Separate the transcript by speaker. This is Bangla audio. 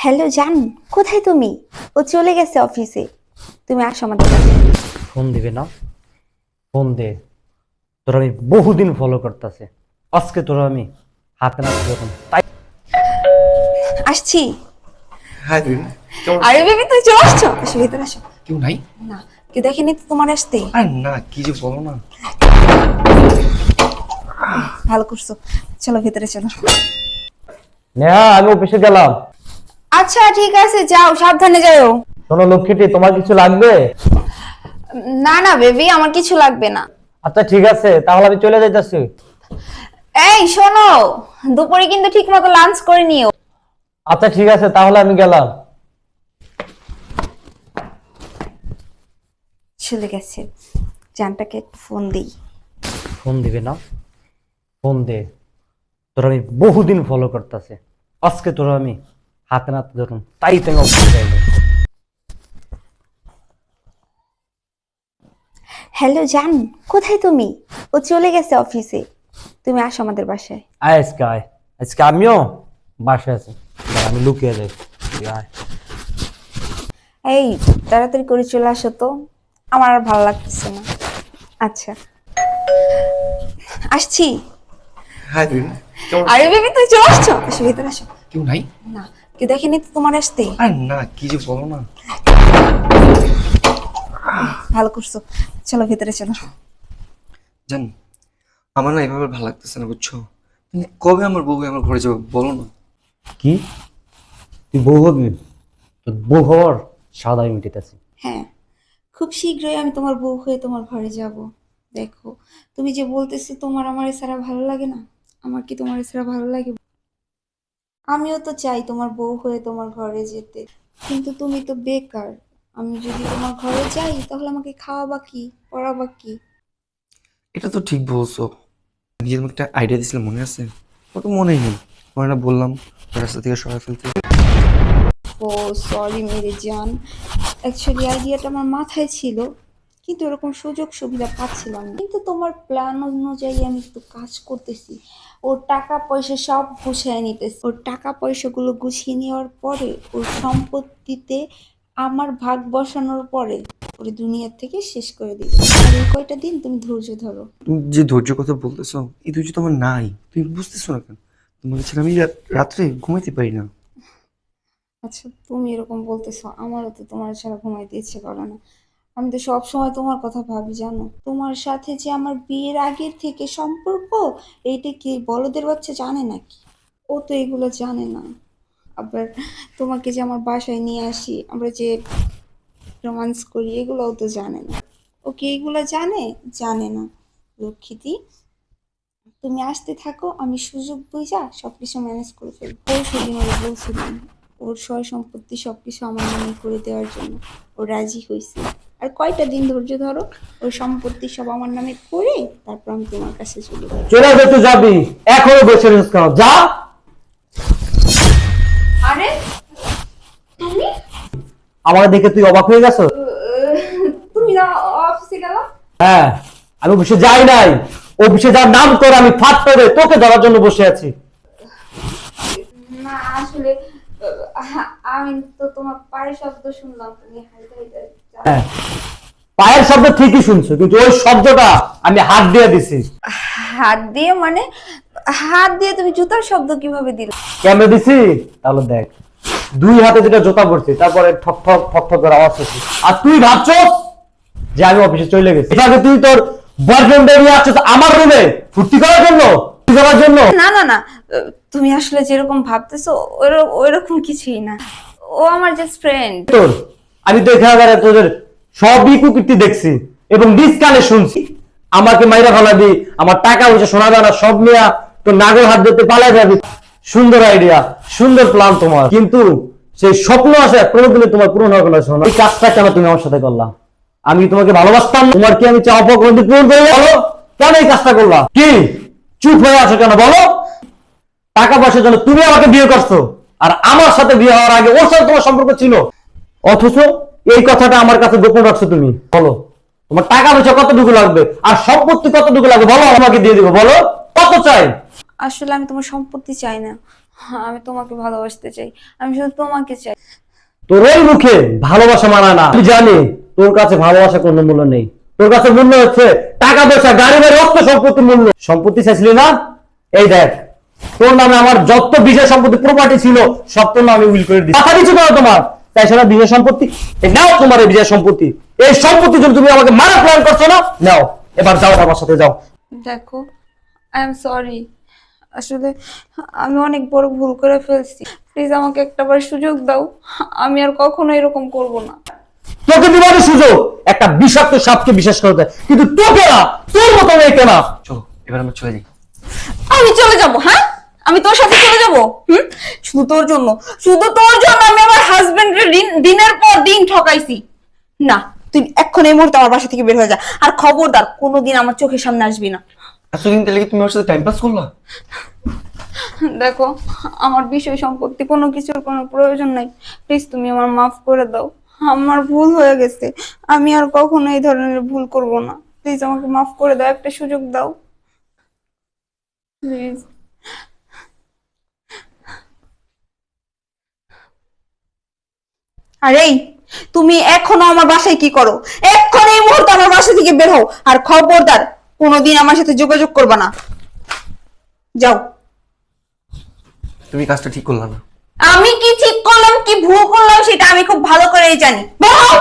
Speaker 1: হ্যালো জান, কোথায় তুমি? ও চলে গেছে অফিসে। তুমি আসো আমাদের কাছে।
Speaker 2: ফোন দিবে না? ফোন দে। তোরা আমি বহুদিন ফলো করতেছে, আজকে তোরা আমি হাতে না যখন তাই।
Speaker 1: আসছি।
Speaker 3: হাই বেবি, কেমন
Speaker 1: আরে
Speaker 3: আছো?
Speaker 1: বেবি, তুই চলে আসছো? আসো, ভিতরে আসো।
Speaker 3: কেউ নাই?
Speaker 1: না, কেউ দেখেনি তো তোমার আসতে।
Speaker 3: আরে না, কি যে বলো না।
Speaker 1: ভালো করছো, চলো ভিতরে চলো।
Speaker 2: নেহা, আমি অফিসে গেলাম।
Speaker 1: আচ্ছা ঠিক আছে, যাও, সাবধানে যাও।
Speaker 2: শোনো লক্ষ্মীটি, তোমার কিছু লাগবে?
Speaker 1: না না বেবি, আমার কিছু লাগবে না।
Speaker 2: আচ্ছা ঠিক আছে, তাহলে আমি চলে যাইতাছি।
Speaker 1: এই শোনো, দুপুরে কিন্তু ঠিক মতো লাঞ্চ করে নিও।
Speaker 2: আচ্ছা ঠিক আছে, তাহলে আমি গেলাম।
Speaker 1: চলে গেছে। জানটাকে একটু ফোন দিই।
Speaker 2: ফোন দিবে না? ফোন দে। তোরা আমি বহুদিন ফলো করতেছে, আজকে তোরা আমি হাতে নাতে যখন তাই তুমি অফিসে যাইবে।
Speaker 1: হ্যালো জান, কোথায় তুমি? ও চলে গেছে অফিসে। তুমি আসো আমাদের বাসায়।
Speaker 2: আয় আজকে আয়, আজকে আমিও বাসায় আছি। দাঁড়া, আমি লুকিয়ে যাই। তুই আয়।
Speaker 1: এই তাড়াতাড়ি করে চলে আসো তো, আমার আর ভালো লাগতেছে না। আচ্ছা আসছি।
Speaker 3: হাই বেবি, কেমন আছো?
Speaker 1: আরে বেবি, তুই চলে আসছো? আসো, ভিতরে আসো।
Speaker 3: কেউ নাই?
Speaker 1: না, কেউ দেখেনি তো তোমার আসতে।
Speaker 3: আরে না, কি যে বলো না।
Speaker 1: ভালো করছো, চলো ভিতরে চলো।
Speaker 3: জান, আমার না এভাবে ভালো লাগতেছে না, বুঝছো? তুমি কবে আমার বউ হয়ে আমার ঘরে যাবে বলো না।
Speaker 2: কি? তুই বউ হবি? তোর বউ হওয়ার সাদাই মিটিতেছি।
Speaker 1: হ্যাঁ, খুব শীঘ্রই আমি তোমার বউ হয়ে তোমার ঘরে যাব। দেখো, তুমি যে বলতেছি তোমার আমার এছাড়া ভালো লাগে না, আমার কি তোমার এছাড়া ভালো লাগে? আমিও তো চাই তোমার বউ হয়ে তোমার ঘরে যেতে, কিন্তু তুমি তো বেকার। আমি যদি তোমার ঘরে যাই তাহলে আমাকে খাওয়াবা কি, পড়াবা কি?
Speaker 3: এটা তো ঠিক বলছো। নিজের মুখে একটা আইডিয়া দিয়েছিলাম, মনে আছে? ওটা মনেই নেই। মনে না বললাম রাস্তা থেকে সরাই ফেলতে।
Speaker 1: ও সরি মেরে জান, অ্যাকচুয়ালি আইডিয়াটা আমার মাথায় ছিল, কিন্তু এরকম সুযোগ সুবিধা পাচ্ছিলাম না। কিন্তু তোমার প্ল্যান অনুযায়ী আমি তো কাজ করতেছি। ওর টাকা পয়সা সব গুছিয়ে নিতেছি। ওর টাকা পয়সাগুলো গুছিয়ে নেওয়ার পরে ওর সম্পত্তিতে আমার ভাগ বসানোর পরে ওর দুনিয়ার থেকে শেষ করে দিবে। আর এই কয়টা দিন তুমি ধৈর্য ধরো।
Speaker 3: তুমি যে ধৈর্যের কথা বলতেছো, এই ধৈর্য তো আমার নাই। তুমি বুঝতেছো না কেন? তোমাকে ছাড়া আমি রাত্রে ঘুমাইতে পারি না।
Speaker 1: আচ্ছা তুমি এরকম বলতেছো, আমারও তো তোমার ছাড়া ঘুমাইতে ইচ্ছে করে না। আমি তো সব সময় তোমার কথা ভাবি, জানো? তোমার সাথে যে আমার বিয়ের আগের থেকে সম্পর্ক, এইটা কি বলদের বাচ্চা জানে নাকি? ও তো এগুলো জানে না। আবার তোমাকে যে আমার বাসায় নিয়ে আসি, আমরা যে রোমান্স করি, এগুলোও তো জানে না। ও কি এগুলো জানে? জানে না। লক্ষ্মীটি, তুমি আসতে থাকো, আমি সুযোগ বুঝা সবকিছু ম্যানেজ করে ফেলবো। পরশুদিন ওরা বলছিলাম ওর সয় সম্পত্তি সবকিছু আমার নামে করে দেওয়ার জন্য। ও রাজি হয়েছে। আর কয়টা দিন ধৈর্য ধরো, ওর সম্পত্তি সব আমার নামে করে তারপর আমি তোমার কাছে চলে যাবো।
Speaker 2: চলে যেতে যাবি? এখনো বসে রয়েছিস কেন? যা।
Speaker 1: আরে তুমি
Speaker 2: আমাকে দেখে তুই অবাক হয়ে গেছ?
Speaker 1: তুমি না অফিসে গেল?
Speaker 2: হ্যাঁ, আমি অফিসে যাই নাই। অফিসে যার নাম করে আমি ফাট করে তোকে ধরার জন্য বসে আছি।
Speaker 1: না আসলে আমি তো তোমার পায়ের শব্দ শুনলাম, তুমি হাইতে হাইতে
Speaker 2: হ্যাঁ, পায়ের শব্দ ঠিকই শুনছো, কিন্তু ওই শব্দটা আমি হাত দিয়ে দিছি।
Speaker 1: হাত দিয়ে মানে? হাত দিয়ে তুমি জুতার শব্দ কিভাবে দিলে?
Speaker 2: কেমনে দিছি তাহলে দেখ। দুই হাতে যেটা জোতা পড়ছি, তারপরে ঠক ঠক ঠক ঠক করে আওয়াজ হচ্ছে। আর তুই ভাবছস যে আমি অফিসে চলে গেছি। এটাকে তুই তোর বয়ফ্রেন্ড নিয়ে আসছিস আমার রুমে ফুর্তি করার জন্য, ফুর্তি করার জন্য।
Speaker 1: না না না, তুমি আসলে যেরকম ভাবতেছো ওইরকম কিছুই না। ও আমার জাস্ট ফ্রেন্ড।
Speaker 2: তোর আমি তো এখানে তোদের সবই কুকীর্তি দেখছি এবং নিজ কানে শুনছি। আমাকে মাইরা ফেলাবি, আমার টাকা পয়সা সোনা দানা সব নিয়ে তোর নাগর হাত ধরতে পালাই যাবি। সুন্দর আইডিয়া, সুন্দর প্ল্যান তোমার, কিন্তু সেই স্বপ্ন আছে কোনোদিনই তোমার পূরণ হবে না। শোনো, এই কাজটা কেন তুমি আমার সাথে করলা? আমি কি তোমাকে ভালোবাসতাম? তোমার কি আমি চাওয়া পাওয়া কোনোদিন পূরণ করে বলো? কেন এই কাজটা করলা? কি চুপ হয়ে আছো কেন বলো? টাকা পয়সার জন্য তুমি আমাকে বিয়ে করছো, আর আমার সাথে বিয়ে হওয়ার আগে ওর সাথে তোমার সম্পর্ক ছিল। অথচ এই কথাটা আমার কাছে গোপন রাখছো তুমি। বলো, তোমার টাকা পয়সা কতটুকু লাগবে আর সম্পত্তি কতটুকু লাগবে বলো, আমাকে দিয়ে দিবো। বলো কত চাই?
Speaker 1: আসলে আমি তোমার সম্পত্তি চাই না, আমি তোমাকে ভালোবাসতে চাই, আমি শুধু তোমাকে চাই।
Speaker 2: তোর ওই মুখে ভালোবাসা মানায় না। আমি জানি তোর কাছে ভালোবাসা কোনো মূল্য নেই। তোর কাছে মূল্য হচ্ছে টাকা পয়সা, গাড়ি বাড়ি, অর্থ সম্পত্তি মূল্য। সম্পত্তি চাইছিলি না? এই দেখ, তোর নামে আমার যত বিজয় সম্পত্তি প্রপার্টি ছিল সব তোর নামে উইল করে দিই। কথা দিচ্ছি না তোমার, চাইছো না বিজয় সম্পত্তি? এই নাও তোমার এই বিজয় সম্পত্তি। এই সম্পত্তি যদি তুমি আমাকে মারা প্ল্যান করছো না, নাও, এবার যাও, আমার সাথে যাও।
Speaker 1: দেখো, আই এম সরি, আসলে আমি অনেক বড় ভুল করে ফেলছি। প্লিজ আমাকে একটাবার সুযোগ দাও, আমি আর কখনো এরকম করব না।
Speaker 2: তোকে দিবার সুযোগ একটা বিষাক্ত সাপকে বিশ্বাস করতে, কিন্তু তোকে না, তোর মতো মেয়েকে না।
Speaker 3: চলো এবার আমরা চলে যাই।
Speaker 1: আমি চলে যাব? হ্যাঁ, আমি তোর সাথে চলে যাব? শুধু তোর জন্য, শুধু তোর জন্য আমি আমার হাজবেন্ডের দিনের পর দিন ঠকাইছি। না, তুই এখন এই মুহূর্তে আমার বাসা থেকে বের হয়ে যা, আর খবরদার কোনোদিন আমার চোখের সামনে আসবি না।
Speaker 3: এতদিন তাহলে কি তুমি ওর সাথে টাইম পাস করলা?
Speaker 1: দেখো, আমার বিষয় সম্পত্তি কোনো কিছুর কোনো প্রয়োজন নাই, প্লিজ তুমি আমার মাফ করে দাও। আমার ভুল হয়ে গেছে, আমি আর কখনো এই ধরনের ভুল করব না। প্লিজ আমাকে মাফ করে দাও, একটা সুযোগ দাও প্লিজ। আরে তুমি এখনো আমার বাসায় কি করো? এক্ষুনি এই মুহূর্তে আমার বাসা থেকে বের হও, আর খবরদার কোনোদিন আমার সাথে যোগাযোগ করবে না। যাও।
Speaker 3: তুমি কাজটা ঠিক করলা না।
Speaker 1: আমি কি ঠিক করলাম কি ভুল করলাম সেটা আমি খুব ভালো করেই জানি। বের হও।